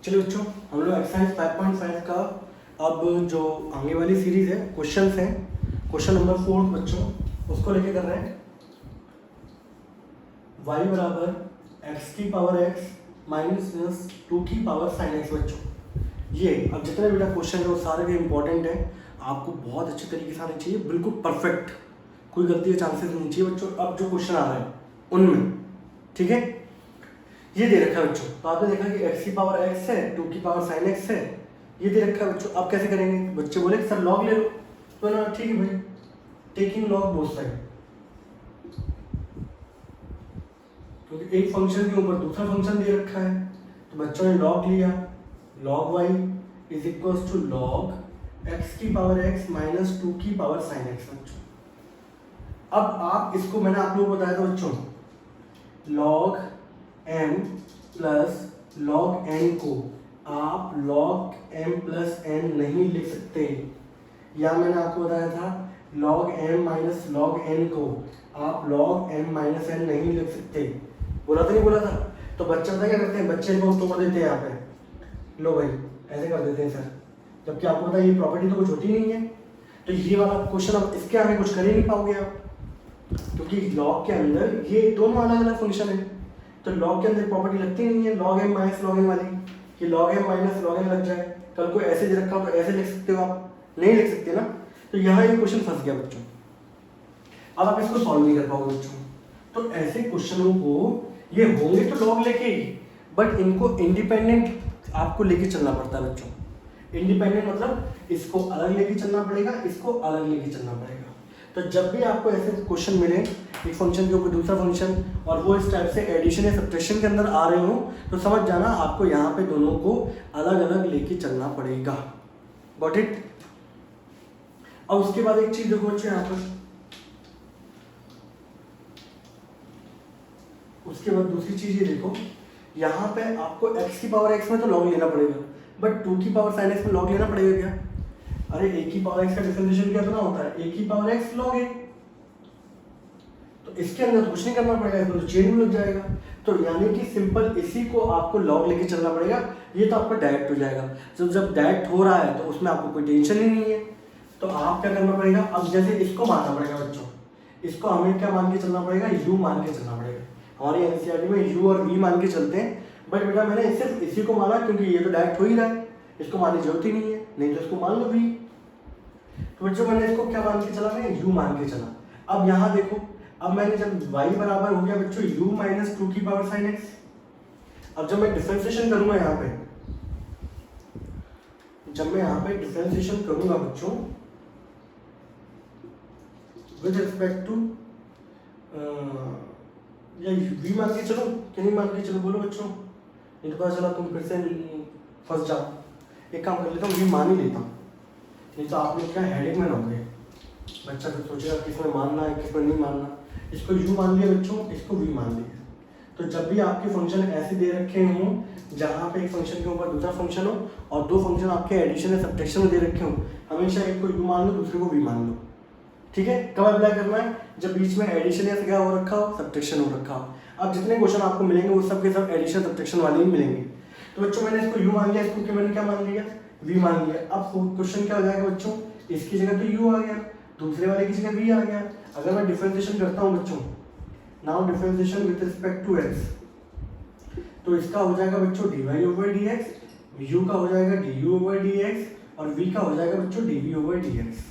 चलिए बच्चों, हम लोग एक्सरसाइज 5.5 का अब जो आगे वाली सीरीज है क्वेश्चंस हैं, क्वेश्चन नंबर 4 बच्चों उसको लेके कर रहे हैं। y बराबर एक्स की पावर x माइनस 2 की पावर साइन x बच्चों। ये अब जितने बेटा क्वेश्चन है वो सारे भी इंपॉर्टेंट है, आपको बहुत अच्छे तरीके से आने चाहिए, बिल्कुल परफेक्ट, कोई गलती के चांसेस नहीं चाहिए बच्चों। अब जो क्वेश्चन आ रहे हैं उनमें, ठीक है, ये दे रखा है बच्चों। तो आपने देखा कि x की पावर x है, 2 की पावर साइन x है, ये दे रखा है बच्चों। अब कैसे करेंगे? बच्चे बोले सर लॉग ले लो, तो ना ठीक है भाई, टेकिंग लॉग बोथ साइड, क्योंकि एक फंक्शन के ऊपर दूसरा फंक्शन दे रखा है, तो बच्चों ने लॉग लिया, log y is equal to log x की पावर x माइनस 2 की पावर साइन x बच्चों। अब आप इसको, मैंने आप लोगों को बताया था बच्चों, log m plus log n को आप लॉग m प्लस n नहीं लिख सकते, या मैंने आपको बताया था log m minus log n को आप लॉग m माइनस n नहीं लिख सकते, बोला था नहीं बोला था? तो बच्चे पता क्या करते हैं, बच्चे को तो कर देते हैं यहाँ पे, लो भाई ऐसे कर देते हैं सर, जबकि आपको पता है ये प्रॉपर्टी तो कुछ होती नहीं है। तो ये वाला क्वेश्चन अब इसके आगे कुछ कर ही नहीं पाओगे आप, क्योंकि लॉग के अंदर ये दोनों अलग अलग फंक्शन है, तो लॉग के अंदर प्रॉपर्टी लगती नहीं है log m minus log n वाली, कि log m minus log n लग जाए, कल को ऐसे दे रखा हो तो ऐसे लिख सकते हो आप, नहीं लिख सकते ना। तो यहाँ ये क्वेश्चन फंस गया बच्चों, अब आप इसको सॉल्व नहीं कर पाओगे बच्चों। तो ऐसे क्वेश्चनों को ये होंगे तो लॉग लेके ही, बट इनको इंडिपेंडेंट आपको लेके चलना पड़ता है बच्चों। इंडिपेंडेंट मतलब इसको अलग लेके चलना पड़ेगा, इसको अलग लेके चलना पड़ेगा। तो जब भी आपको ऐसे क्वेश्चन मिले, एक फंक्शन के ऊपर दूसरा फंक्शन, और वो इस टाइप से एडिशन या सब्ट्रैक्शन के अंदर आ रहे हो, तो समझ जाना आपको यहाँ पे दोनों को अलग अलग लेके चलना पड़ेगा। Got it? और उसके बाद एक चीज देखो बच्चों यहाँ पर, उसके बाद दूसरी चीज ये देखो, यहाँ पे आपको x की पावर x में तो लॉग लेना पड़ेगा, बट 2 की पावर साइन x में लॉग लेना पड़ेगा क्या? अरे a की पावर x का डिफरेंशिएशन क्या इतना होता है, a की पावर x log a, तो इसके अंदर तो कुछ नहीं करना पड़ेगा, इसमें तो चेन में लग जाएगा। तो यानी कि सिंपल इसी को आपको लॉग लेके चलना पड़ेगा, ये तो आपका डायरेक्ट हो जाएगा। तो जब डायरेक्ट हो रहा है तो उसमें आपको कोई टेंशन ही नहीं है, तो आप क्या करना पड़ेगा, अब जैसे इसको मानना पड़ेगा बच्चों, इसको हमें क्या मान के चलना पड़ेगा, u मान के चलना पड़ेगा। हमारी एनसीईआरटी में u और v मान के चलते हैं, बट बेटा मैंने सिर्फ इसी को माना क्योंकि ये तो डायरेक्ट हो ही रहा है, इसको मानने की जरूरत ही नहीं है, नहीं तो इसको मान लो v। तो बच्चों मैंने इसको क्या मान के चला, मैं u मान के चला। अब यहाँ देखो, अब मैंने जब y बराबर हो गया बच्चों u माइनस 2 की पावर साइन x, अब जब मैं डिफरेंशिएशन करूंगा यहाँ पे, जब मैं यहाँ पे डिफरेंशिएशन करूंगा बच्चों विद रिस्पेक्ट टू, या v मान के चलो कि नहीं मान के चलो, बोलो बच्चों, नहीं तो पता चला तुम फिर से फंस जाओ। एक काम कर लेता हूँ, v मान ही लेता हूँ, नहीं तो आप लोग क्या हेडेक में रहोगे, बच्चा फिर सोचेगा किसमें मानना है किसमें नहीं मानना। इसको u मान लिया बच्चों, इसको v मान लिया। तो जब भी आपके फंक्शन ऐसे दे रखे हों जहाँ पे एक फंक्शन के ऊपर दूसरा फंक्शन हो और दो फंक्शन आपके एडिशन या सब्ट्रैक्शन में दे रखे हों, हमेशा एक को u मान लो दूसरे को v मान लो, ठीक है। कब अप्लाई करना है, जब बीच में एडिशन या क्या हो रखा हो, सब्ट्रैक्शन हो रखा हो। अब जितने क्वेश्चन आपको मिलेंगे वो सब के सब एडिशन सब्ट्रैक्शन वाले ही मिलेंगे। तो बच्चों मैंने इसको u मान लिया, इसको मैंने क्या मान लिया, v मान लिया। अब क्वेश्चन क्या हो जाएगा बच्चों, इसकी जगह तो u आ गया, दूसरे वाले की जगह v आ गया। अगर मैं डिफरेंशिएशन करता हूँ बच्चों, now differentiation with respect to x, तो इसका हो जाएगा बच्चों dy ओवर dx, u का हो जाएगा du ओवर dx और v का हो जाएगा बच्चों dv ओवर dx।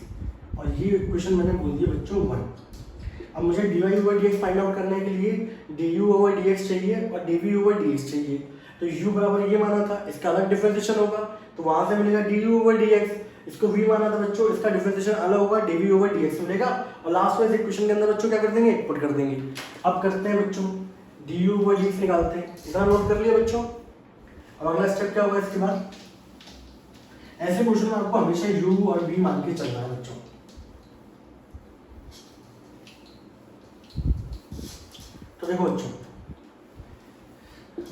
और ये इक्वेशन मैंने बोल दिया बच्चों 1। अब मुझे dy over dx find out करने के लिए du ओवर dx चाहिए और dv ओवर dx चाहिए। तो u बराबर ये माना था, इसका अलग डिफरेंशिएशन होगा, तो वहां से मिलेगा du ओवर dx। इसको v माना था बच्चों, इसका डिफरेंशिएशन अलग होगा, dv ओवर dx मिलेगा। और लास्ट में इस इक्वेशन के अंदर बच्चों क्या कर देंगे, पुट कर देंगे। अब करते हैं बच्चों, du ओवर dx निकालते हैं, इतना नोट कर लिया बच्चों। अब अगला स्टेप क्या होगा इसके बाद, ऐसे क्वेश्चन में आपको हमेशा u और v मान के चलना है बच्चों। तो देखो बच्चों,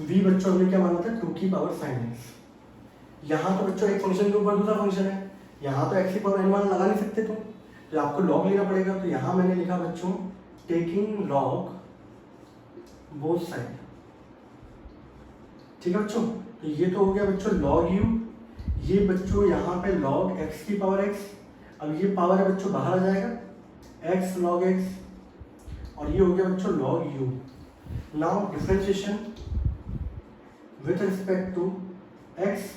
v बच्चों हमने क्या माना था, 2 की पावर साइन x। यहाँ तो बच्चों एक फंक्शन के ऊपर दूसरा फंक्शन है, यहाँ तो x की पावर n मान लगा नहीं सकते तुम, तो आपको लॉग लेना पड़ेगा। तो यहाँ मैंने लिखा बच्चों टेकिंग लॉग बोथ साइड, ठीक है बच्चों। तो ये तो हो गया बच्चों log u, ये बच्चों यहाँ पे log x की पावर x, अब ये पावर है बच्चों बाहर आ जाएगा x log x, और ये हो गया बच्चों log u। Now differentiation with respect to x,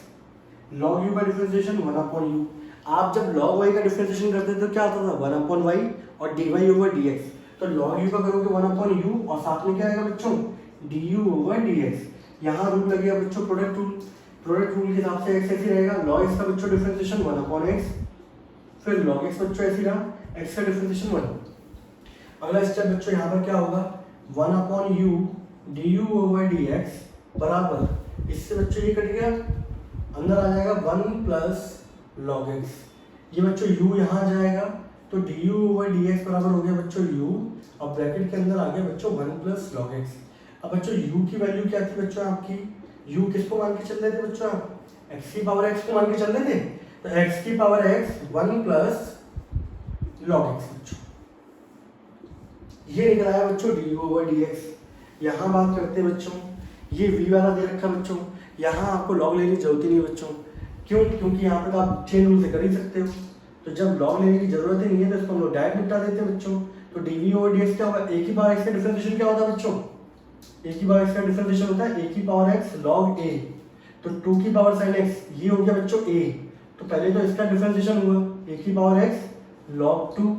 log u का डिफरेंशिएशन 1/u। आप जब log y का डिफरेंशिएशन करते थे तो क्या आता था 1/y और dy ओवर dx, तो log u का करोगे 1/u और साथ में क्या आएगा बच्चों du ओवर dx। यहाँ रूल लगेगा बच्चों प्रोडक्ट रूल, प्रोडक्ट रूल के हिसाब से x ऐसे रहेगा, log x का बच्चों डिफरेंशिएशन 1/x, फिर log x बच्चों ऐसे रहा, x का डिफरेंशिएशन 1। अगला स्टेप बच्चों यहाँ पर क्या होगा 1/u du ओवर dx बराबर, इससे बच्चों ये कट गया, अंदर आ जाएगा 1 प्लस log x, ये बच्चों u यहाँ जाएगा तो du ओवर dx बराबर हो गया बच्चों u, और ब्रैकेट के अंदर आ गया बच्चों 1 प्लस log x। अब बच्चों u की वैल्यू क्या थी बच्चों आपकी, u किसको मान के चल रहे थे बच्चों आप, x की पावर x को मान के चल रहे थे, तो x की power x 1 plus log x बच्चों, ये निकल आया बच्चों du ओवर dx। यहाँ बात करते हैं बच्चों, ये v वाला दे रखा बच्चों, यहाँ आपको log लेने की जरूरत ही नहीं बच्चों, क्यों, क्योंकि यहाँ पे तो आप चेन रूल से कर ही सकते हो, तो जब log लेने की जरूरत ही नहीं है तो इसको हम लोग डायरेक्ट निपटा देते हैं बच्चों। तो dv ओवर dx क्या होगा, a की पावर x का डिफरेंशिएशन क्या होता है बच्चों, a की पावर x का डिफरेंशिएशन होता है a की पावर x log a, तो 2 की पावर sin x, ये हो गया बच्चों a, तो पहले तो इसका डिफरेंशिएशन हुआ a की पावर x log 2,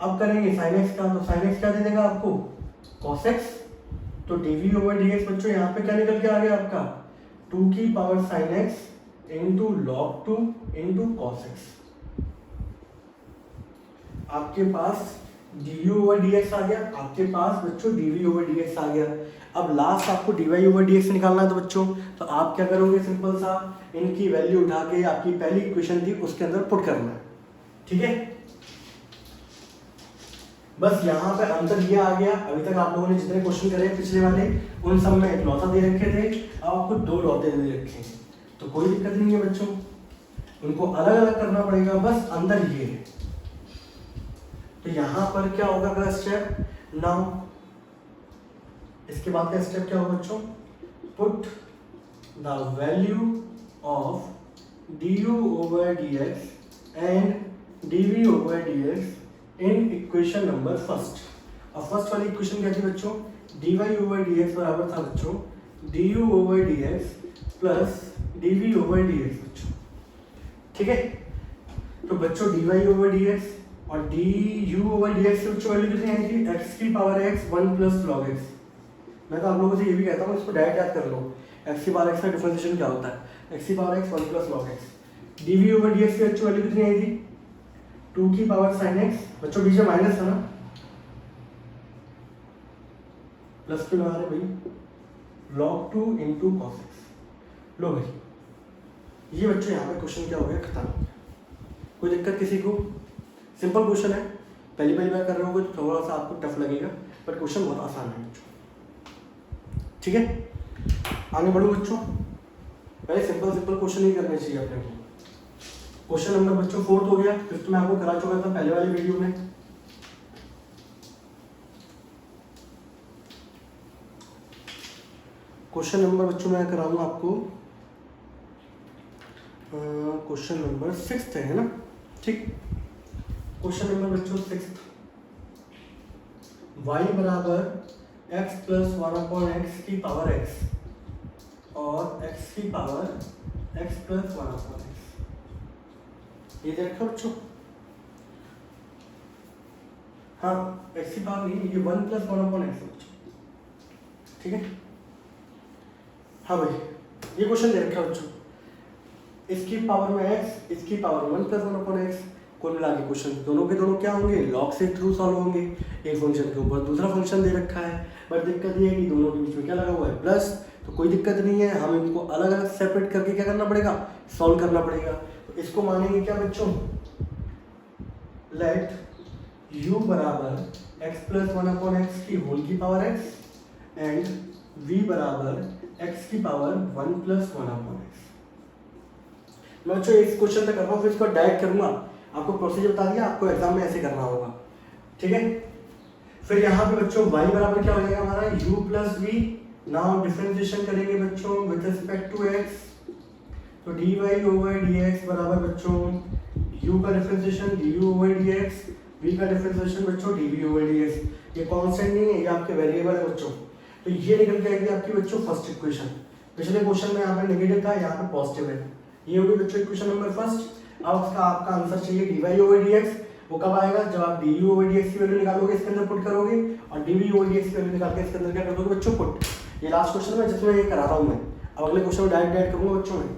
अब करेंगे sin x का, तो sin x क्या दे देगा आपको cos x, तो dv ओवर dx बच्चों यहाँ पे क्या निकल के आ गया आपका 2 की power sin x into log 2 into cos x, आपके पास du ओवर dx आ गया, आपके पास बच्चों dv ओवर dx आ गया। अब लास्ट आपको dy ओवर dx निकालना है तो बच्चों, तो आप क्या करोगे, सिंपल सा इनकी वैल्यू उठा के आपकी पहली इक्वेशन थी उसके अंदर पुट करना है, ठीक है। बस यहाँ पे आंसर ये आ गया। अभी तक आप लोगों ने जितने क्वेश्चन करे पिछले वाले उन सब में एक लौता दे रखे थे, अब आपको 2 लौते दे रखे हैं, तो कोई दिक्कत नहीं है बच्चों, उनको अलग अलग करना पड़ेगा, बस अंदर ये है। तो यहाँ पर क्या होगा अगला स्टेप, नाउ इसके बाद का स्टेप क्या होगा बच्चों, put the value of du over dx and dv over dx in equation number first. अब फर्स्ट वाली इक्वेशन क्या थी बच्चों, dy ओवर dx बराबर था बच्चों du over dx plus dv over dx बच्चों, ठीक है। तो बच्चों dy ओवर dx और du ओवर dx से बच्चों वैल्यू कितनी आएगी, x की power x 1 plus log x। मैं तो आप लोगों से ये भी कहता हूँ इसको डायरेक्ट याद कर लो, x की पावर x का डिफरेंशिएशन क्या होता है, x की power x 1 plus log x। dv over dx की बच्चों वैल्यू कितनी आएगी 2 की पावर sin x, बच्चों बीच में माइनस है ना, प्लस क्यों लगा रहे भाई, log 2 इंटू cos x। लो भाई, ये बच्चों यहाँ पे क्वेश्चन क्या हो गया, खत्म हो गया। कोई दिक्कत किसी को, सिंपल क्वेश्चन है, पहली बार कर रहे हो तो थोड़ा सा आपको टफ लगेगा, पर क्वेश्चन बहुत आसान है बच्चों, ठीक है। आगे बढ़ो बच्चों, पहले सिंपल क्वेश्चन ही करने चाहिए अपने को। क्वेश्चन नंबर बच्चों 4 हो गया, फिफ्थ में आपको करा चुका था पहले वाली वीडियो में। क्वेश्चन नंबर बच्चों मैं कराऊंगा आपको, क्वेश्चन नंबर 6 है ना, ठीक। क्वेश्चन नंबर बच्चों 6, y बराबर x प्लस 1/x की पावर x और x की पावर x प्लस 1/x, ये दे रखा बच्चों, हाँ x की पावर नहीं, ये 1 प्लस 1/x बच्चों, ठीक है। हाँ भाई, ये क्वेश्चन दे रखा बच्चों, इसकी पावर में x, इसकी पावर 1 प्लस 1/x, कुल मिला के क्वेश्चन दोनों के दोनों क्या होंगे, लॉग से थ्रू सॉल्व होंगे। एक फंक्शन के ऊपर दूसरा फंक्शन दे रखा है, बट दिक्कत ये है कि दोनों के बीच में क्या लगा हुआ है, प्लस, तो कोई दिक्कत नहीं है, हम इनको अलग अलग सेपरेट करके क्या करना पड़ेगा, सॉल्व करना पड़ेगा। तो इसको मानेंगे क्या बच्चों, लेट u बराबर x प्लस 1/x की होल की पावर x एंड v बराबर x की पावर 1 प्लस 1/x। मैं बच्चों इस क्वेश्चन तक कर रहा हूँ, फिर इसको डायरेक्ट करूंगा, आपको प्रोसीजर बता दिया, आपको एग्जाम में ऐसे करना होगा, ठीक है। फिर यहाँ पे बच्चों y बराबर क्या हो जाएगा हमारा u plus v, now differentiation करेंगे बच्चों विद रिस्पेक्ट टू x, तो D Y over D X बराबर बच्चों u का differentiation du over D X, v का डिफरेंशिएशन बच्चों dv ओवर डी एक्स। ये कांस्टेंट नहीं है, ये आपके वेरिएबल है बच्चों। तो ये निकल के आएगी आपकी बच्चों फर्स्ट इक्वेशन। पिछले क्वेश्चन में यहाँ पे नेगेटिव था, यहाँ पे पॉजिटिव है। ये होगी बच्चों इक्वेशन नंबर फर्स्ट। अब उसका आपका आंसर चाहिए D Y over D X. वो कब आएगा? जब आप D U over D X की वैल्यू निकालोगे, इसके अंदर पुट करोगे, और D V over D X की वैल्यू निकाल के इसके अंदर क्या कर दोगे बच्चों? पुट। ये लास्ट क्वेश्चन है जिसमें ये करा रहा हूँ मैं। अब अगले क्वेश्चन में डायरेक्ट करूंगा बच्चों में।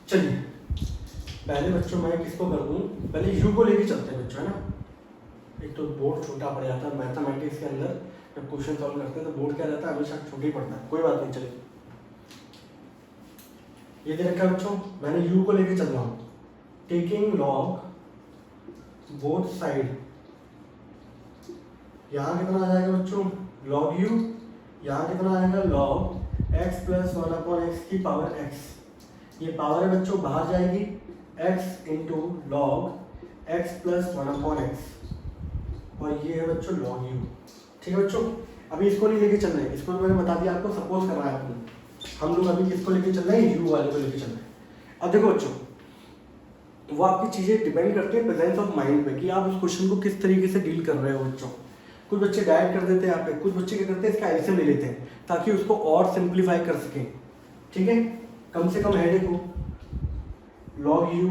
चलिए पहले बच्चों मैं किसको कर दूं? पहले यू को लेके चलते हैं बच्चों, है ना। एक तो बोर्ड छोटा पड़ जाता है मैथमेटिक्स के अंदर, जब क्वेश्चन सॉल्व करते हैं तो बोर्ड क्या रहता है, हमेशा छोटा ही पड़ता है। कोई बात नहीं, चलिए ये दे रखा है बच्चों, मैंने u को लेके चल रहा हूँ। टेकिंग लॉग बोथ साइड, यहाँ कितना आ जाएगा बच्चों? log u। यहाँ कितना आएगा? log x प्लस 1/x की पावर x। ये पावर है बच्चों, बाहर जाएगी, x into log x plus 1/x, और ये है बच्चों log u। ठीक है बच्चों, अभी इसको नहीं लेके चल रहे हैं, इसको तो मैंने बता दिया आपको, सपोज कर रहा है आपने। हम लोग अभी किसको लेके चल रहे हैं? u वाले को लेके चल रहे हैं। अब देखो बच्चों, वो आपकी चीज़ें डिपेंड करती है प्रेजेंस ऑफ माइंड पे, कि आप उस क्वेश्चन को किस तरीके से डील कर रहे हो बच्चों। कुछ बच्चे डायरेक्ट कर देते हैं यहाँ पे, कुछ बच्चे क्या करते हैं इसका एलसीएम ले लेते हैं ताकि उसको और सिंप्लीफाई कर सकें। ठीक है, कम से कम हेडेक हो। log u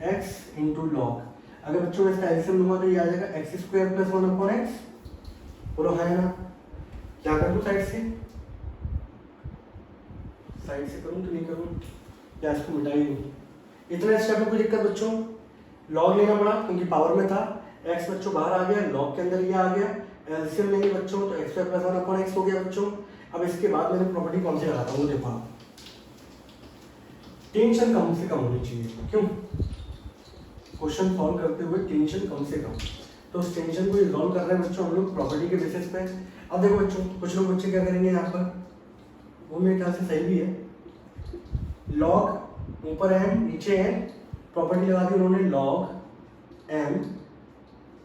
x into log, अगर बच्चों में इसका एलसीएम लूंगा तो ये आ जाएगा एक्स स्क्वायर प्लस 1/x। बोलो है ना? क्या कर दूँ साइड से? साइड से करूँ तो नहीं करूँ, या इसको मिटा ही दूँ? इतना स्टेप में कोई दिक्कत बच्चों? लॉग लेना पड़ा क्योंकि पावर में था, x बच्चों बाहर आ गया, लॉग के अंदर ये आ गया, एलसीएम लेंगे बच्चों तो x प्लस 1/x हो गया बच्चों। अब इसके बाद मैंने प्रॉपर्टी कौन सी लगाता हूँ देखो, टेंशन कम से कम होनी चाहिए। क्यों? क्वेश्चन सॉल्व करते हुए टेंशन कम से कम, तो उस टेंशन को रिजॉल्व कर रहे हैं बच्चों हम लोग प्रॉपर्टी के बेसिस पे। अब देखो बच्चों, कुछ लोग बच्चे क्या करेंगे यहाँ पर, वो मेरे ख्याल से सही भी है, लॉग ऊपर m नीचे n, प्रॉपर्टी लगा दी उन्होंने log m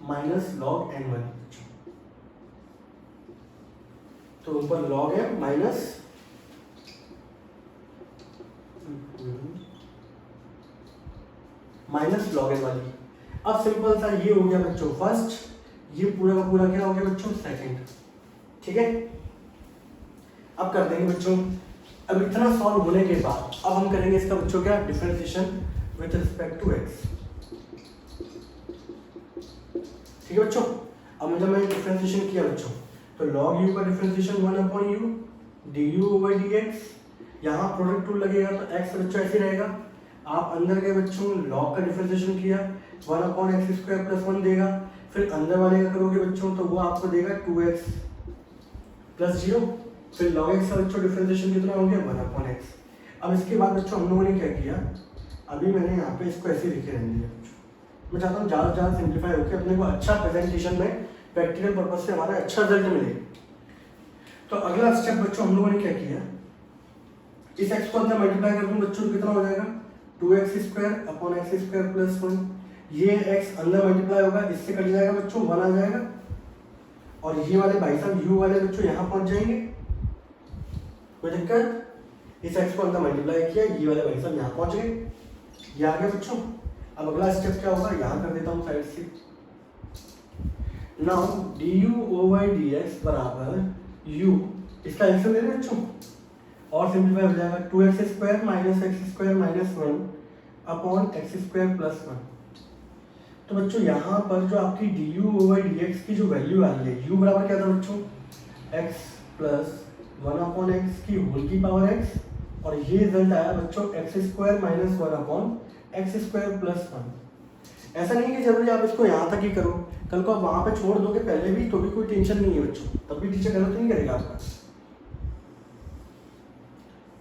minus log n वाली। तो ऊपर log m minus log n वाली। अब सिंपल सा ये हो गया बच्चों फर्स्ट, ये पूरा का पूरा क्या हो गया बच्चों? सेकंड। ठीक है, अब कर देंगे बच्चों। अब इतना सॉल्व होने के बाद अब हम करेंगे इसका बच्चों क्या? Differentiation with respect to x। ठीक है बच्चों, अब जब मैंने डिफरेंशिएशन किया बच्चों, तो log u का differentiation 1/u du over dx। यहाँ प्रोडक्ट टूल लगेगा तो x बच्चों ऐसे रहेगा। आप अंदर गए बच्चों, log का डिफरेंशिएशन किया 1/x स्क्वायर प्लस 1 देगा, फिर अंदर वाले का करोगे बच्चों तो वो आपको देगा 2x प्लस 0, फिर log x का बच्चों डिफरेंशिएशन कितना हो गया? 1/x। अब इसके बाद बच्चों हम लोगों ने क्या किया, अभी मैंने यहाँ पे इसको ऐसे लिखे रहने दिया बच्चों। मैं चाहता हूँ ज़्यादा से ज़्यादा सिंप्लीफाई होकर अपने को अच्छा प्रेजेंटेशन में प्रैक्टिकल पर्पज से हमारा अच्छा रिजल्ट मिले। तो अगला स्टेप बच्चों हम लोगों ने क्या किया, इस x को अंदर मल्टीप्लाई कर दूँ बच्चों तो कितना हो जाएगा? 2x square upon x square plus 1। ये x अंदर मल्टीप्लाई होगा, इससे कट जाएगा बच्चों, 1 आ जाएगा, और ये वाले भाई साहब u वाले बच्चों यहाँ पहुँच जाएंगे। कोई दिक्कत? इस x को अंदर मल्टीप्लाई किया, ये वाले भाई साहब यहाँ पहुँच गए, ये आ गया बच्चों। अब अगला स्टेप क्या होगा, यहाँ कर देता हूँ साइड से। नाउ du ओवर dx बराबर u, इसका आंसर ले रहे बच्चों, और सिंप्लीफाई हो जाएगा 2x square minus x square minus 1 upon x square plus 1। तो बच्चों यहाँ पर जो आपकी du ओवर dx की जो वैल्यू आ रही है, u बराबर क्या था बच्चों? x प्लस 1/x की होल की पावर x, और ये रिजल्ट आया बच्चों x square minus 1/x square plus 1। ऐसा नहीं कि जरूरी आप इसको यहाँ तक ही करो, कल को आप वहाँ पे छोड़ दोगे पहले भी तो भी कोई टेंशन नहीं है बच्चों, तब भी टीचर गलत नहीं करेगा आपका।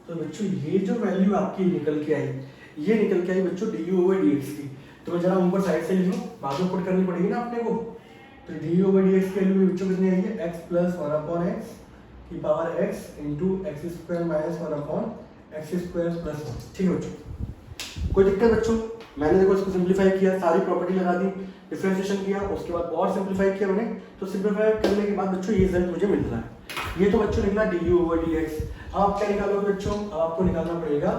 तो बच्चों ये जो वैल्यू आपकी निकल के आई, ये निकल के आई बच्चों du ओवर dx की। तो मैं जरा ऊपर साइड से लिख लूँ, बाद में पुट करनी पड़ेगी ना अपने को। तो du ओवर dx की वैल्यू बच्चों कितनी आई है? x प्लस 1/x की power x into x square minus 1/x square plus 1। ठीक है बच्चों, कोई दिक्कत बच्चों? मैंने देखो इसको सिंप्लीफाई किया, सारी प्रॉपर्टी लगा दी, डिफरेंशिएशन किया, उसके बाद और सिंप्लीफाई किया मैंने। तो सिंप्लीफाई करने के बाद बच्चों ये रिजल्ट मुझे मिल रहा है। ये तो बच्चों निकला du/dx। अब आप क्या निकालोगे बच्चों, अब आपको निकालना पड़ेगा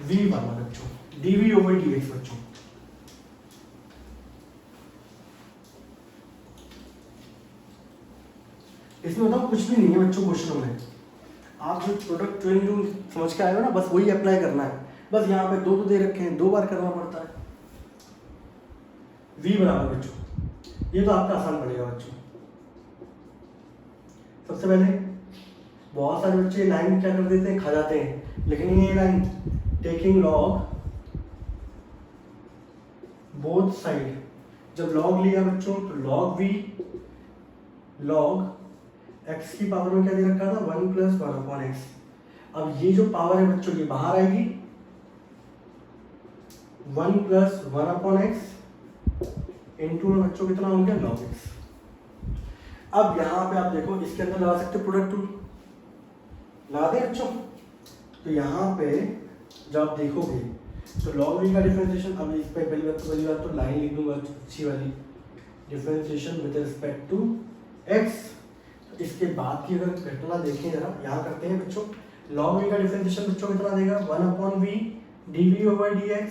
v वाला बच्चों, dv/dx बच्चों। इसमें बताओ कुछ भी नहीं है बच्चों क्वेश्चनों में, आप जो प्रोडक्ट ट्रेनिंग रूल समझ के आए हो ना, बस वही अप्लाई करना है। बस यहाँ पे 2 तो दे रखे हैं, 2 बार करना पड़ता है। v बराबर बच्चों, ये तो आपका आसान पड़ेगा बच्चों। सबसे पहले बहुत सारे बच्चे लाइन क्या कर देते हैं, खा जाते हैं, लेकिन ये line taking log both side, जब लॉग लिया बच्चों तो लॉग v लॉग x की पावर में क्या दे रखा था 1 + 1/x। अब ये जो पावर है बच्चों ये बाहर आएगी, 1 + 1/x इंटू में बच्चों कितना हो गया log x। अब यहाँ पे आप देखो इसके अंदर लगा सकते हो प्रोडक्ट रूल, लगा दें बच्चों। तो यहाँ पे जब आप देखोगे तो log v का डिफरेंशिएशन, अब इस पे पहली बात तो लाइन लिख दूंगा अच्छी वाली, differentiation with respect to x। तो इसके बाद की अगर घटना देखें जरा, यहाँ करते हैं बच्चों, log v का डिफरेंशिएशन बच्चों कितना देगा 1/v dv/dx।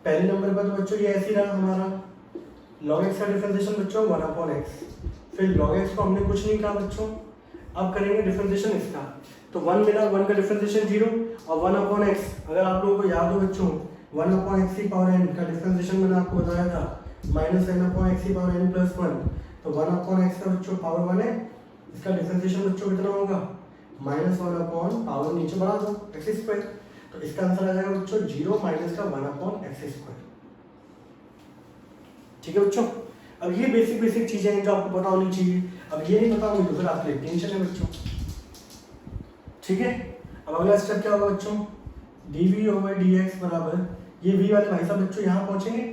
पहले नंबर पर तो बच्चों ये ऐसे ही रहा हमारा, log x का डिफरेंशिएशन बच्चों 1/x, फिर log x को हमने कुछ नहीं कहा बच्चों। अब करेंगे डिफरेंशिएशन इसका, तो 1 मिला, 1 का डिफरेंशिएशन 0 और 1/x। अगर आप लोगों को याद हो बच्चों 1/x की पावर n का डिफरेंशिएशन मैंने आपको बताया था -n/x की पावर n + 1, तो 1/x का बच्चों पावर 1 है, इसका डिफरेंशिएशन बच्चों कितना होगा -1 पावर नीचे बढ़ा दो x²। तो इसका आंसर आ जाएगा बच्चों 0 माइनस का 1/x²। ठीक है बच्चों। अब ये बेसिक चीजें हैं जो आपको पता होनी चाहिए। अब ये नहीं पता होगी तो फिर आपके लिए टेंशन है बच्चों। ठीक है, अब अगला स्टेप क्या होगा बच्चों, dv/dx बराबर, ये v वाले भाई साहब बच्चों यहाँ पहुंचेंगे,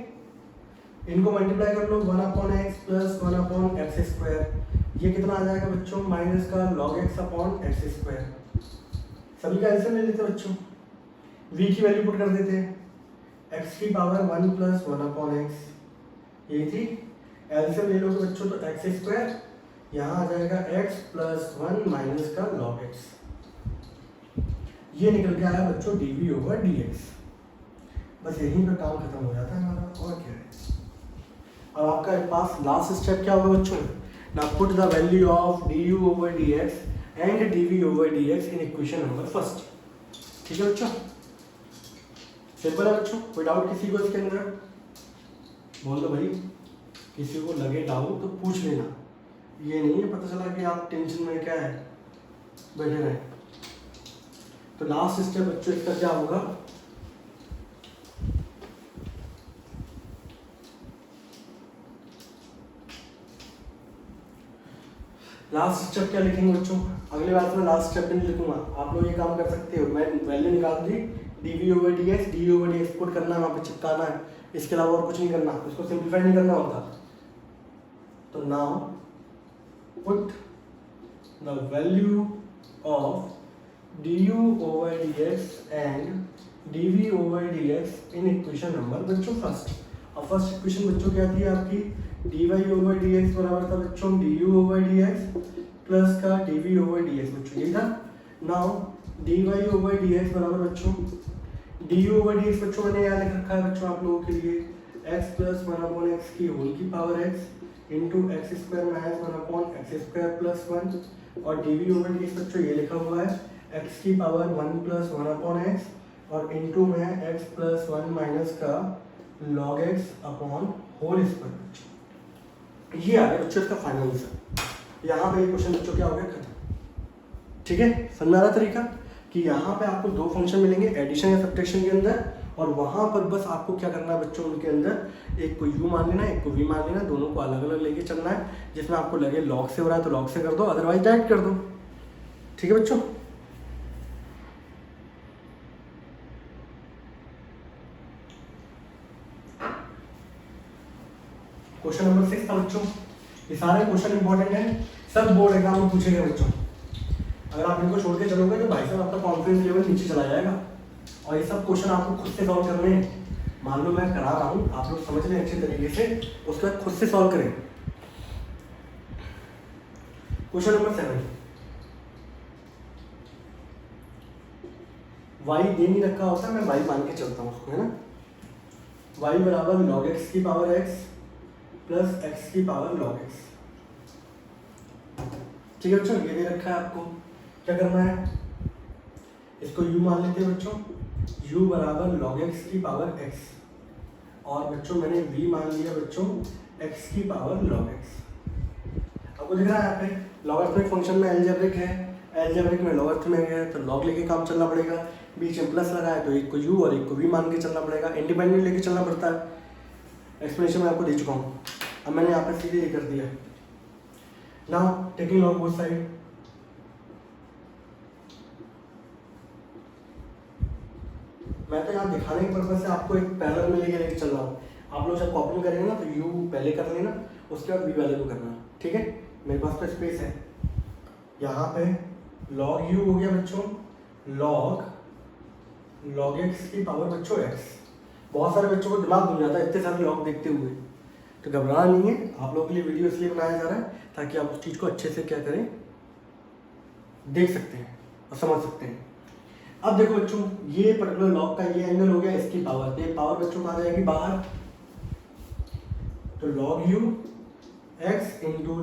इनको मल्टीप्लाई कर लो 1/x + 1/x²। ये कितना आ जाएगा बच्चों माइनस का log x/x²। सभी का आंसर ले लेते बच्चों, v की वैल्यू पुट कर देते हैं, x की पावर 1 + 1/x, ये थी। एलसीएम ले लोगे बच्चों तो x², यहाँ आ जाएगा x + 1 माइनस का log x। ये निकल के आया बच्चों dv/dx। बस यहीं पर काम खत्म हो जाता है हमारा, और क्या है। अब आपका पास लास्ट स्टेप क्या होगा बच्चों, ना put the value of du/dx and dv/dx in equation number first. ठीक है बच्चों, सिंपल है बच्चों। कोई डाउट किसी को इसके अंदर, बोल दो भाई, किसी को लगे डाउट तो पूछ लेना। ये नहीं है पता चला कि आप टेंशन में क्या है बैठे रहे। तो लास्ट स्टेप बच्चों इसका क्या होगा, लास्ट स्टेप क्या लिखेंगे बच्चों, अगले बार में लास्ट स्टेप नहीं लिखूंगा, आप लोग ये काम कर सकते हो। मैं वैल्यू निकाल दी dv/dx पुट करना है, वहाँ पे चिपकाना है, इसके अलावा और कुछ नहीं करना, इसको सिंप्लीफाई नहीं करना होता। तो now put the value of du/dx and dv/dx in equation number बच्चों फर्स्ट। अब फर्स्ट इक्वेशन बच्चों क्या थी आपकी, dy/dx बराबर था बच्चों du/dx प्लस का dv/dx बच्चों, यही था। नाउ dy/dx बराबर बच्चों du/dx बच्चों मैंने यहाँ लिख रखा है बच्चों आप लोगों के लिए, x + 1/x की होल की power x into x² - 1/x² + 1, और dv/dx बच्चों ये लिखा हुआ है x की पावर 1 + 1/x और इंटू में x + 1 माइनस का log x/होल स्क्वायर। ये आ गया बच्चों इसका फाइनल आंसर। यहाँ पे क्वेश्चन बच्चों क्या हो गया खत्म। ठीक है, समझ में आ रहा तरीका कि यहाँ पे आपको 2 फंक्शन मिलेंगे एडिशन या सब्ट्रैक्शन के अंदर, और वहाँ पर बस आपको क्या करना है बच्चों, उनके अंदर एक को u मान लेना, एक को v मान लेना, दोनों को अलग अलग लेके चलना है। जिसमें आपको लगे log से हो रहा है तो log से कर दो, अदरवाइज डायरेक्ट कर दो। ठीक है बच्चों, क्वेश्चन नंबर 6 था बच्चों। ये सारे क्वेश्चन इंपॉर्टेंट हैं, सब बोर्ड एग्जाम में पूछे गए बच्चों। अगर आप इनको छोड़ के चलोगे तो भाई साहब आपका कॉन्फिडेंस लेवल नीचे चला जाएगा, और ये सब क्वेश्चन आपको खुद से सॉल्व करने हैं। मान लो मैं करा रहा हूँ, आप लोग समझ लें अच्छे तरीके से, उसके बाद खुद से सॉल्व करें। क्वेश्चन नंबर 7, वाई दे नहीं रखा होता, मैं वाई मान के चलता हूँ उसको, है ना। वाई बराबर लॉग एक्स की पावर एक्स प्लस एक्स की पावर लॉग एक्स। ठीक है बच्चों, ये दे रखा है आपको, क्या करना है, इसको u मान लेते हैं बच्चों, u बराबर लॉग एक्स की पावर x, और बच्चों मैंने v मान लिया बच्चों x की पावर लॉग x। आपको दिख रहा है यहाँ पे लॉगरिथमिक फंक्शन में अलजेब्रिक है, अलजेब्रिक में लॉगरिथमिक है, तो लॉग लेके काम चलना पड़ेगा, बीच में प्लस लगा है तो एक को u और एक को v मान के चलना पड़ेगा, इंडिपेंडेंट लेके चलना पड़ता है। एक्सप्लेनेशन मैं आपको दे चुका हूँ, अब मैंने यहाँ पे सीधे ये कर दिया। Now taking log both side, मैं तो यहाँ दिखाने के पर्पज से आपको एक पैरेलल में लेके चल रहा हूँ। आप लोग जब कॉपी में करेंगे ना तो u पहले कर लेना, उसके बाद v वाले को करना, ठीक है। मेरे पास तो स्पेस है, यहाँ पे log u हो गया बच्चों log x की पावर बच्चों x। बहुत सारे बच्चों को दिमाग घूम जाता है इतने सारे लॉग देखते हुए, तो घबराना नहीं है, आप लोगों के लिए वीडियो इसलिए बनाया जा रहा है ताकि आप उस चीज़ को अच्छे से क्या करें, देख सकते हैं और समझ सकते हैं। अब देखो बच्चों, ये पर्टिकुलर लॉग का ये एंगल हो गया इसकी पावर, तो ये पावर बच्चों कहाँ जाएगी, बाहर, तो log u x into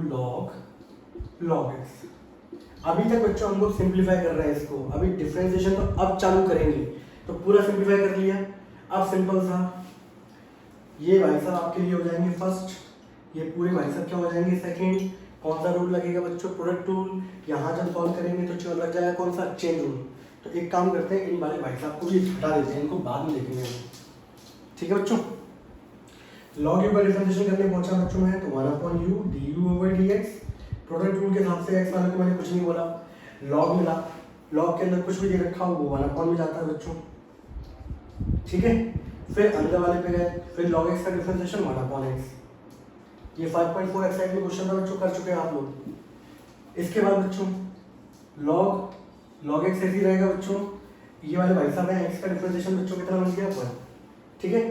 log x। अभी तक बच्चों हम लोग सिंप्लीफाई कर रहे हैं इसको, अभी डिफरेंशिएशन तो अब चालू करेंगे, तो पूरा सिंप्लीफाई कर लिया। अब सिंपल सा, ये भाई साहब आपके लिए हो जाएंगे फर्स्ट, ये पूरे भाई साहब क्या हो जाएंगे सेकेंड। कौन सा रूल लगेगा बच्चों, प्रोडक्ट रूल। यहाँ जब सॉल्व करेंगे तो चलो लग जाएगा कौन सा, चेन रूल। तो एक काम करते हैं, इन वाले भाई साहब को भी हटा देते हैं, इनको बाद में देखेंगे हम, ठीक है बच्चों। लॉग यू का डिफरेंशिएशन करने पहुंचा बच्चों में, तो 1/u du/dx, प्रोडक्ट रूल के हिसाब से x वाले को मैंने कुछ नहीं बोला, लॉग मिला, लॉग के अंदर कुछ भी दे रखा हो वो 1/, में जाता है बच्चों, ठीक है। फिर अंदर वाले पे गए, फिर log x का डिफरेंशिएशन 1/x, ये 5.4 एक्सरसाइज में क्वेश्चन था बच्चों, कर चुके हैं आप लोग। इसके बाद बच्चों log x ऐसे ही रहेगा बच्चों, ये वाले भाई साहब हैं, x का डिफरेंशिएशन बच्चों कितना बन गया ऊपर, ठीक है।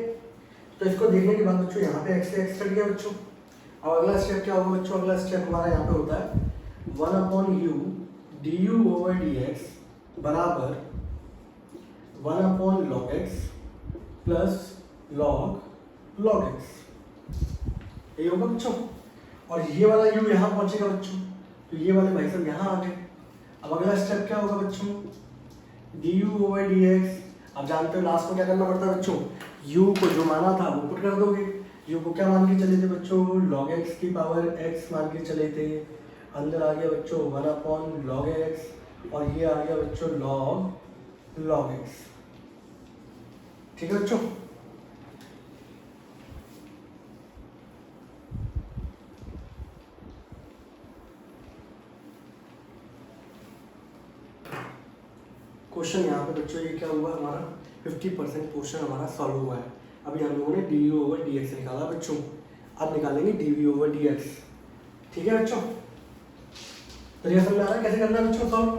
तो इसको देखने के बाद बच्चों यहाँ पे x से x कट गया बच्चों। अब अगला स्टेप क्या होगा बच्चों, अगला स्टेप हमारा यहाँ पे होता है 1/u du/dx बराबर 1/log x plus log x, ये होगा बच्चों। और ये वाला u यहाँ पहुंचेगा बच्चों, तो ये वाले भाई साहब यहाँ आ गए। अब अगला स्टेप क्या होगा बच्चों, du/dx। अब जानते हो लास्ट में क्या करना पड़ता है बच्चों, u को जो माना था वो पुट कर दोगे। u को क्या मान के चले थे बच्चों, log x की पावर x मान के चले थे, अंदर आ गया बच्चों 1/log x, और ये आ गया बच्चों log x, ठीक है बच्चों। क्वेश्चन यहाँ पे बच्चों ये क्या हुआ, हमारा 50% क्वेश्चन हमारा सॉल्व हुआ है। अभी हम लोगों ने du/dx निकाला बच्चों, अब निकालेंगे dv/dx, ठीक है बच्चों। तो ये समझ आ रहा है कैसे करना है बच्चों सॉल्व।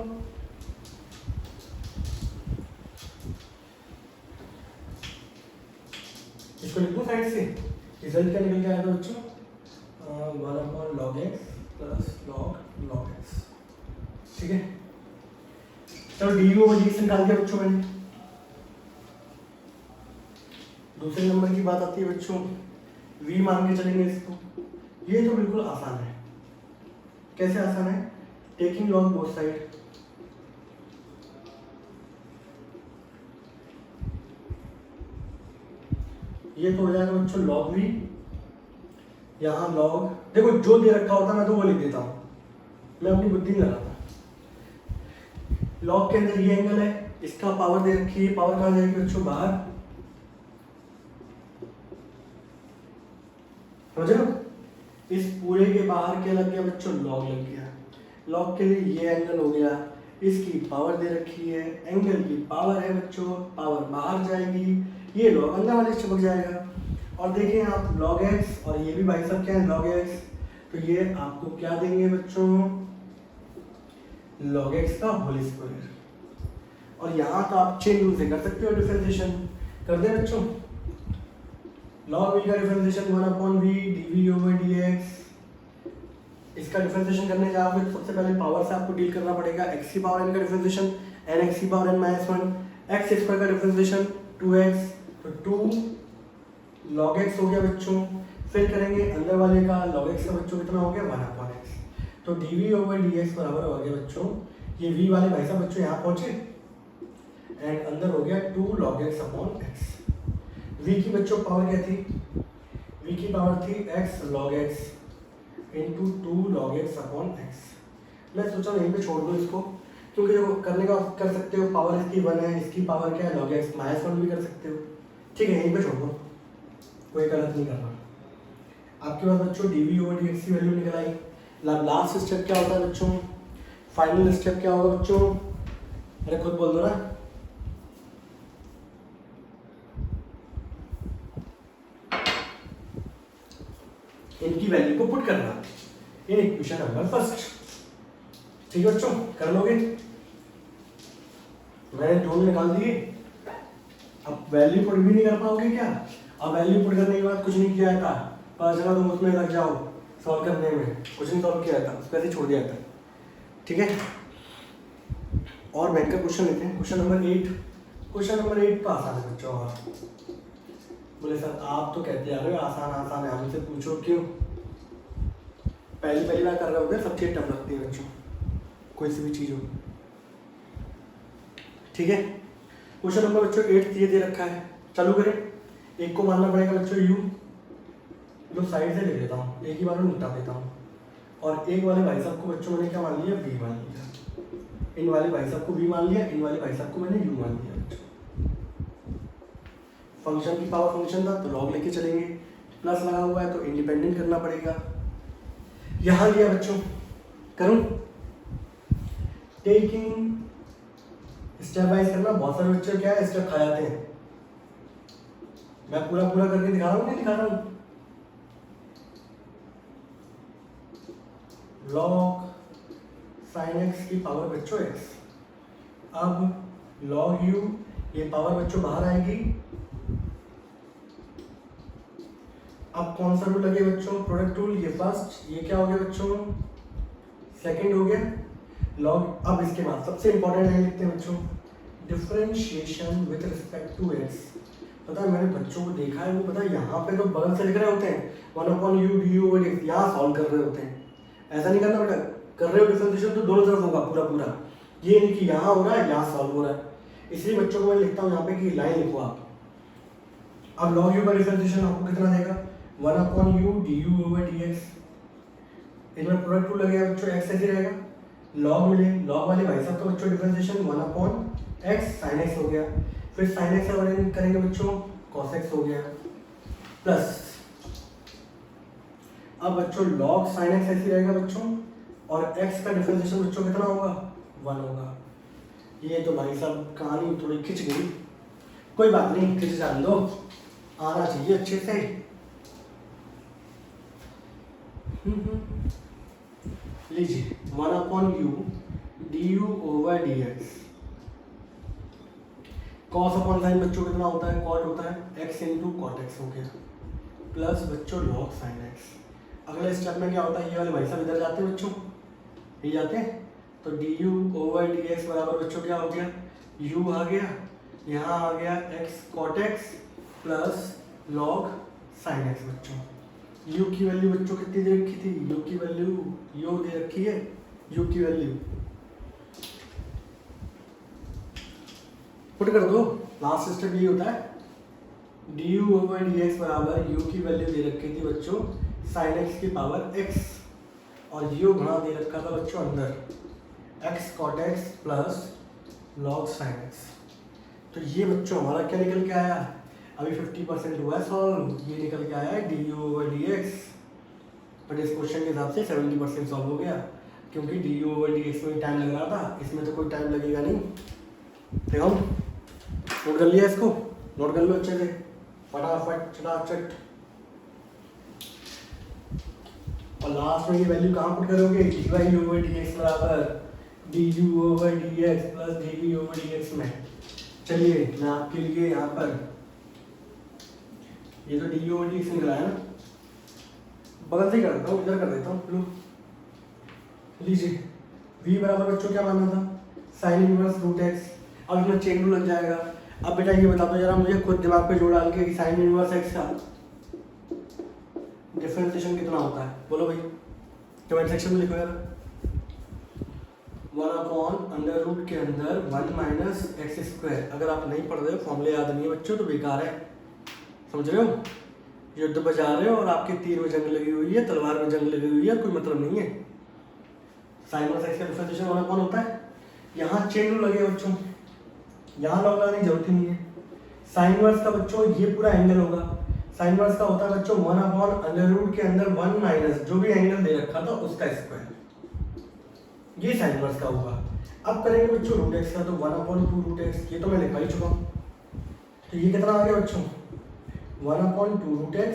इसको लिख दूं साइड से, रिजल्ट क्या निकल के आया था बच्चों, 1/log x plus log x, ठीक है। चलो du/dx निकाल दिया बच्चों मैंने। दूसरे नंबर की बात आती है बच्चों, v मान के चलेंगे इसको। ये तो बिल्कुल आसान है, कैसे आसान है, टेकिंग लॉग बोथ साइड, ये तो हो जाएगा बच्चों log v, यहाँ log, देखो जो दे रखा होता मैं तो वो लिख देता हूँ, मैं अपनी बुद्धि नहीं लगाता। लॉग के अंदर ये एंगल है, इसका पावर दे रखी है, पावर कहाँ जाएगी बच्चों, बाहर, समझ लो। इस पूरे के बाहर क्या लग गया बच्चों, लॉग लग गया। लॉग के लिए ये एंगल हो गया, इसकी पावर दे रखी है, एंगल की पावर है बच्चों, पावर बाहर जाएगी, ये लॉग अंदर वाले से चिपक जाएगा। और देखिए आप log x, और ये भी भाई साहब क्या है log x, तो ये आपको क्या देंगे बच्चों, log x का होल स्क्वायर। और यहाँ तो आप चेन रूल से कर सकते हो डिफरेंशिएशन, कर दे बच्चों। log v का डिफरेंशिएशन 1/v dv/dx, इसका डिफरेंशिएशन करने जाओगे तो सबसे पहले पावर से आपको डील करना पड़ेगा। x की पावर n का डिफरेंशिएशन n x की पावर n -1, एक्स स्क्वायर का डिफरेंशिएशन 2x, तो 2 log x हो गया बच्चों। फिर करेंगे अंदर वाले का log x का बच्चों कितना हो गया 1/x, तो dv ओवर dx बराबर हो गया बच्चों, ये v वाले भाई साहब बच्चों यहाँ पहुंचे एंड अंदर हो गया 2 log x upon x। v की बच्चों पावर क्या थी, v की पावर थी x log x into 2 log x upon x। मैं सोचा यहीं पे छोड़ दूँ इसको, क्योंकि देखो करने का कर सकते हो, पावर इसकी 1 है, इसकी पावर क्या है log x, -1 भी कर सकते हो, ठीक है यहीं पे छोड़ दो, कोई गलत नहीं करना। आपके पास बच्चों dv ओवर dx की वैल्यू निकल आई। लास्ट स्टेप क्या होता है बच्चों, फाइनल स्टेप क्या होगा बच्चों, अरे खुद बोल दो ना। इनकी वैल्यू को पुट करना इन इक्वेशन नंबर फर्स्ट, ठीक है बच्चों, कर लोगे। मैंने दोनों निकाल दिए, अब वैल्यू पुट भी नहीं कर पाओगे क्या, अब वैल्यू पुट करने के बाद कुछ नहीं किया था, पता चला तुम उसमें लग जाओ सॉल्व करने में, कुछ नहीं सॉल्व किया था, उसको ऐसे छोड़ दिया था, ठीक है। और बैंक का क्वेश्चन लेते हैं, क्वेश्चन नंबर 8। क्वेश्चन नंबर 8 तो आसान है बच्चों, और बोले सर आप तो कहते आ रहे हो आसान आसान है, हमसे पूछो क्यों, पहली बार कर रहे होते सब चीज़ टफ लगती है बच्चों, कोई सी भी चीज़ हो, ठीक है। क्वेश्चन नंबर बच्चों 8 ये दे रखा है, चालू करें। एक को मानना पड़ेगा बच्चों u, जो साइड से ले लेता हूँ, एक ही बार में निपटा देता हूँ, और एक वाले भाई साहब को बच्चों मैंने क्या मान लिया v मान लिया, इन वाले भाई साहब को v मान लिया, इन वाले भाई साहब को मैंने u मान लिया बच्चों। फंक्शन की पावर फंक्शन था तो लॉग लेके चलेंगे, प्लस लगा हुआ है तो इंडिपेंडेंट करना पड़ेगा। यहाँ लिया बच्चों, करूँ टेकिंग स्टेप वाइज करना, बहुत सारे बच्चे क्या है स्टेप खा जाते हैं, मैं पूरा करके दिखा रहा हूँ, नहीं दिखा रहा हूँ। log sin x की पावर बच्चों x, अब log u, ये पावर बच्चों बाहर आएगी। अब कौन सा रूल लगे बच्चों, प्रोडक्ट रूल, ये फर्स्ट, ये क्या हो गया बच्चों सेकंड हो गया log। अब इसके बाद सबसे इंपॉर्टेंट है लिखते हैं बच्चों, differentiation with respect to x। पता है मैंने बच्चों को देखा है, वो पता है यहाँ पे तो बगल से लिख रहे होते हैं 1/u du ओवर x, यहाँ सॉल्व कर रहे होते हैं। ऐसा नहीं करना बेटा, कर रहे हो डिफरेंशिएशन तो दोनों तरफ होगा पूरा, ये नहीं कि यहाँ हो रहा है यहाँ सॉल्व हो रहा है, इसलिए बच्चों को मैं लिखता हूँ यहाँ पे कि लाइन लिखो आप। अब log u का डिफरेंशिएशन आपको कितना देगा 1/u du ओवर dx, इनमें प्रोडक्ट रूल लगेगा बच्चों, x ऐसे रहेगा, log मिले, log वाले भाई साहब का बच्चों डिफरेंशिएशन 1/x sin x हो गया, फिर sin x से करेंगे बच्चों cos x हो गया, प्लस अब बच्चों log sin x ऐसे रहेगा बच्चों, और x का डिफरेंशिएशन बच्चों कितना होगा 1 होगा। ये तो भाई साहब कहानी थोड़ी खिंच गई, कोई बात नहीं, खिंच जान दो, आना चाहिए अच्छे से। लीजिए 1/u du over dx, cos upon sine बच्चों कितना होता है cot होता है, x इंटू कॉट एक्स हो गया, प्लस बच्चों log sin x। अगले स्टेप में क्या होता है, ये वाले भाई साहब इधर जाते हैं बच्चों, ये जाते हैं, तो du ओवर dx बराबर बच्चों क्या हो गया, u आ गया, यहाँ आ गया x cot x plus log sin x बच्चों। u की वैल्यू बच्चों कितनी दे रखी थी, u की वैल्यू u दे रखी है, u की वैल्यू पुट कर दो, लास्ट स्टेप ये होता है, du ओवर dx बराबर u की वैल्यू दे रखी थी बच्चों sin x की पावर x, और u गुणा दे रखा था बच्चों अंदर x cot x plus log sin x। तो ये बच्चों हमारा क्या निकल के आया, अभी 50% हुआ है सॉल्व, ये निकल के आया है du ओवर dx, बट इस क्वेश्चन के हिसाब से 70% सॉल्व हो गया, क्योंकि du ओवर dx में टाइम लग रहा था, इसमें तो कोई टाइम लगेगा नहीं। देखो नोट कर लिया, इसको नोट कर लो अच्छे से, फटाफट चटाचट। और लास्ट में ये वैल्यू कहाँ पुट करोगे, dy ओवर dx बराबर du over dx plus dv over dx में। चलिए मैं आपके लिए यहाँ पर ये तो du ओवर dx निकला है ना, बगल से कर देता हूँ, इधर कर देता हूँ। लो लीजिए v बराबर बच्चों क्या मानना था, साइन इनवर्स रूट x। अब इसमें चेन रूल लग जाएगा। अब बेटा ये बता दो जरा मुझे खुद दिमाग पे जोड़ डाल के कि साइन इनवर्स एक्स का डिफरेंशिएशन कितना होता है, बोलो भाई, कमेंट सेक्शन में लिखो यार। 1/√, के अंदर 1 माइनस एक्स स्क्वायर। अगर आप नहीं पढ़ रहे हो, फॉर्मूले याद नहीं है बच्चों, तो बेकार है, समझ रहे हो? युद्ध बजा रहे हो और आपके तीर में जंग लगी हुई है, तलवार में जंग लगी हुई है, कोई मतलब नहीं है। साइन इनवर्स एक्स का डिफरेंशिएशन 1 होता है। यहाँ चेन रूल लगे बच्चों, यहाँ लॉग लगाने की जरूरत ही नहीं है। साइन इनवर्स का बच्चों ये पूरा एंगल होगा। साइन इनवर्स का होता है बच्चों 1/√, के अंदर 1 माइनस जो भी एंगल दे रखा था उसका स्क्वायर, ये साइन इनवर्स का होगा। अब करेंगे बच्चों रूट एक्स का, तो 1/2√x, ये तो मैं लिखा ही चुका हूँ। तो ये कितना आ गया बच्चों 1/2√x।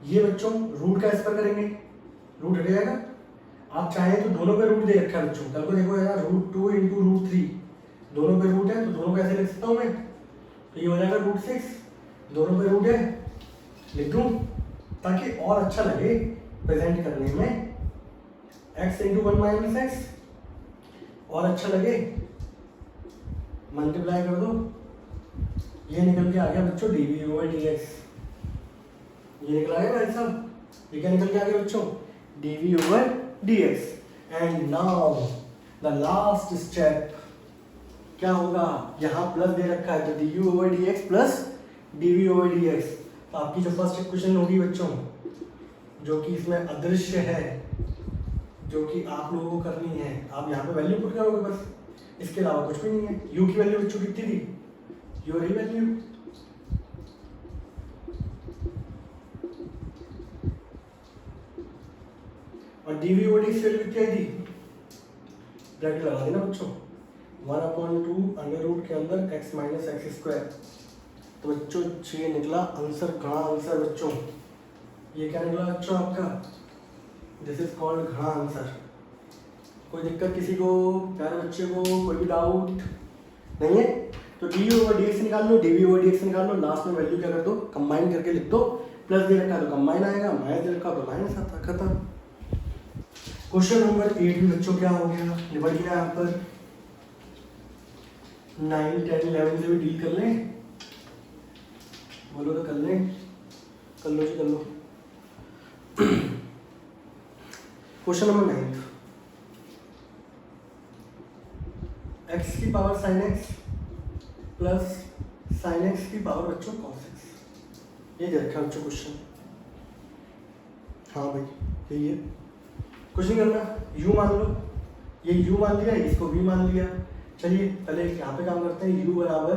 ये बच्चों रूट का स्क्वायर करेंगे, रूट हट जाएगा। आप चाहें तो दोनों पे रूट दे रखा है बच्चों, कल को देखो यार √2 × √3, दोनों पे रूट है तो दोनों को ऐसे लिख सकता हूँ मैं, तो ये हो जाएगा √6, दोनों पे रूट है, लिख दूँ ताकि और अच्छा लगे प्रेजेंट करने में। x × 1 माइनस एक्स और अच्छा लगे, मल्टीप्लाई कर दो, ये निकल के आ गया बच्चों dv/dx। ये निकल आया भाई साहब, ये क्या निकल के आ गया बच्चों dv/dx। And now the last step क्या होगा, यहाँ प्लस दे रखा है तो du/dx प्लस dv/dx। तो आपकी जो फर्स्ट इक्वेशन होगी बच्चों, जो कि इसमें अदृश्य है, जो कि आप लोगों को करनी है, आप यहाँ पे वैल्यू पुट करोगे बस, इसके अलावा कुछ भी नहीं है। u की वैल्यू बच्चों कितनी थी, u रही वैल्यू, और dv/dx वैल्यू कितनी आई थी, ब्रैकेट लगा देना बच्चों, 1/2 √, के अंदर x माइनस एक्स स्क्वायर। तो बच्चों ये निकला आंसर, घना आंसर बच्चों। ये क्या निकला बच्चों आपका, दिस इज कॉल्ड घना आंसर। कोई दिक्कत किसी को, प्यारे बच्चे को कोई भी डाउट नहीं है? तो du/dx निकाल लो, dv/dx निकाल लो, लास्ट में वैल्यू क्या कर दो, कंबाइन करके लिख दो। प्लस दे रखा तो कंबाइन आएगा, माइनस दे रखा तो माइनस आता, खत्म। क्वेश्चन नंबर 8 भी बच्चों क्या हो गया, निबट गया। यहाँ पर 9, 10, 11 से भी डील कर लें, बोलो तो कर लें, कर लो जी कर लो। क्वेश्चन नंबर 9, x की power sin x plus sin x की पावर बच्चों cos x, ये दे रखा है बच्चों क्वेश्चन। हाँ भाई यही है, कुछ नहीं करना, u मान लो, ये u मान लिया, इसको v मान लिया। चलिए पहले यहाँ पे काम करते हैं, u बराबर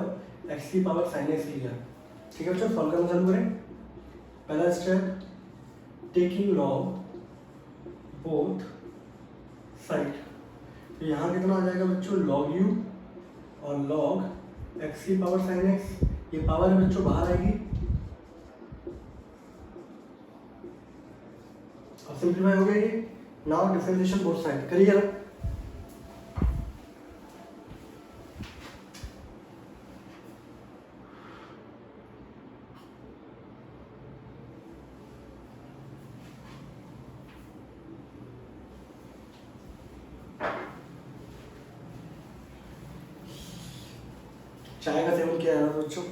x की पावर sin x लिया, ठीक है बच्चों। सॉल्व करना चालू करें। पहला step, taking log both side, तो यहाँ कितना आ जाएगा बच्चों log u और log x की पावर sin x, ये पावर है बच्चों बाहर आएगी। अब सिंप्लीफाई हो गया ये। नाउ डिफरेंशिएशन बोथ साइड करिए जरा। चाय का सेवन किया है ना बच्चों।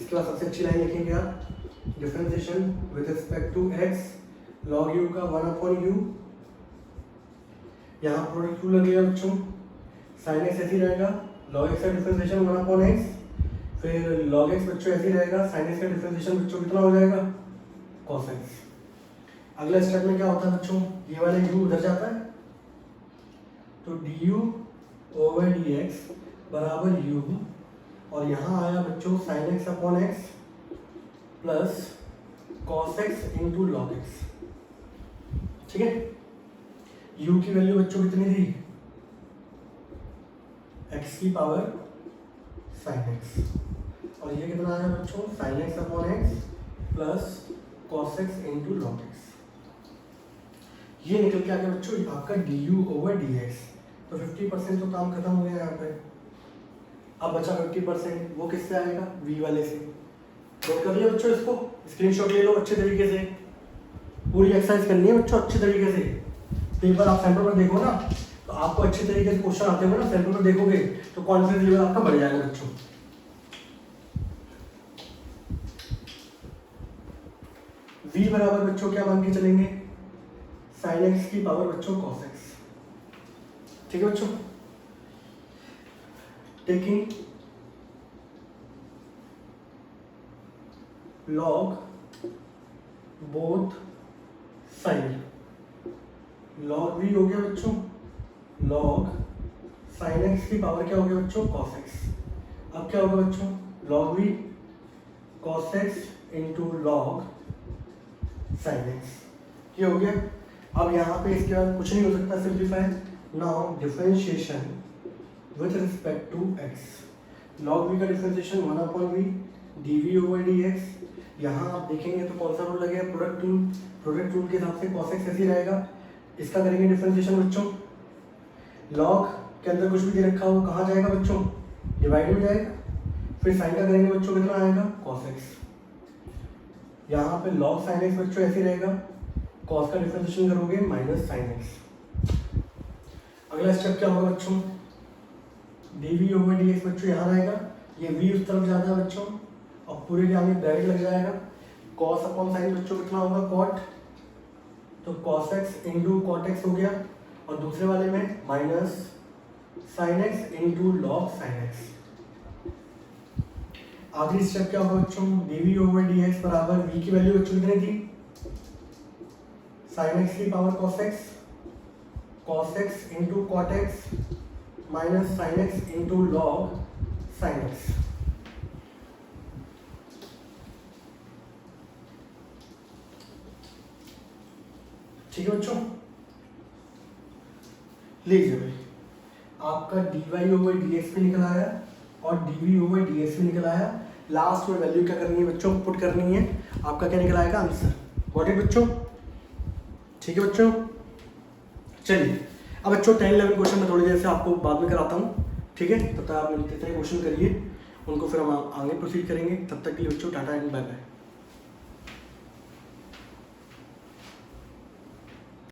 इसके बाद सबसे अच्छी लाइन लिखेंगे आप, differentiation with respect to x log u का 1/u, यहाँ प्रोडक्ट रूल लगेगा बच्चों, sin x ऐसे ही रहेगा, log x का डिफरेंशिएशन 1/x, फिर log x बच्चों ऐसे ही रहेगा, sin x का डिफरेंशिएशन बच्चों कितना हो जाएगा cos x। अगला स्टेप में क्या होता है बच्चों, ये वाला u उधर जाता है, तो du/dx बराबर u, और यहाँ आया बच्चों sin x/x plus cos x into log x, ठीक है। u की वैल्यू बच्चों कितनी थी, x की पावर sin x, और ये कितना आया बच्चों sin x/x plus cos x into log x। ये निकल के आ गया बच्चों आपका du/dx। तो 50% तो काम खत्म हो गया यहाँ पे। अब बचा 50%, वो किससे आएगा, v वाले से। नोट कर लिया बच्चों, इसको स्क्रीनशॉट ले लो अच्छे तरीके से, पूरी एक्सरसाइज करनी है बच्चों अच्छे तरीके से। तो एक बार आप सेंटर पर देखो ना, तो तो आपको अच्छे तरीके से क्वेश्चन आते हुए ना सेंटर पर देखोगे तो कॉन्फिडेंस लेवल आपका बढ़ जाएगा बच्चों। v बराबर बच्चों क्या मान के चलेंगे, sin x की पावर बच्चों cos x। ठीक है बच्चों, taking log both sign, log v हो गया बच्चों, log sin x की पावर क्या हो गया बच्चों cos x। अब क्या होगा बच्चों, log v cos x into log sin x, ये हो गया। अब यहाँ पे इसके बाद कुछ नहीं हो सकता, simplify now differentiation with respect to x, log v का differentiation 1/v dv over dx। यहाँ आप देखेंगे तो कौन सा रूल लगेगा, प्रोडक्ट रूल। प्रोडक्ट रूल के हिसाब से cos x ऐसे रहेगा। इसका करेंगे डिफरेंशिएशन बच्चों, log के अंदर कुछ भी दे रखा हो कहाँ जाएगा बच्चों, डिवाइड में जाएगा। फिर साइन का करेंगे बच्चों, कितना आएगा cos x। यहाँ पे log sin x बच्चों ऐसे रहेगा, cos का डिफरेंशिएशन करोगे माइनस sin x। अगला स्टेप क्या होगा बच्चों, dv ओवर dx बच्चों यहाँ रहेगा, ये v उस तरफ जाता है बच्चों और पूरे के आगे ब्रैकेट लग जाएगा। cos अपॉन साइन बच्चों कितना होगा cot, तो cos x into cot x हो गया, और दूसरे वाले में minus sin x into log sin x। आखिरी स्टेप क्या होगा बच्चों, dv ओवर dx बराबर v की वैल्यू बच्चों कितनी थी, sin x की power cos x into cot x minus sin x into log sin x। ठीक है बच्चों, लीजिए भाई आपका dy ओवर dx भी निकल आया और dv ओवर dx भी निकल आया। लास्ट में वैल्यू क्या करनी है बच्चों, पुट करनी है, आपका क्या निकल आएगा आंसर। गॉट इट बच्चों, ठीक है बच्चों। चलिए अब बच्चों 10-11 क्वेश्चन मैं थोड़ी देर से आपको बाद में कराता हूँ, ठीक है। तब तक आप जितने क्वेश्चन करिए उनको फिर हम आगे प्रोसीड करेंगे। तब तक के लिए बच्चों टाटा एंड बाय बाय।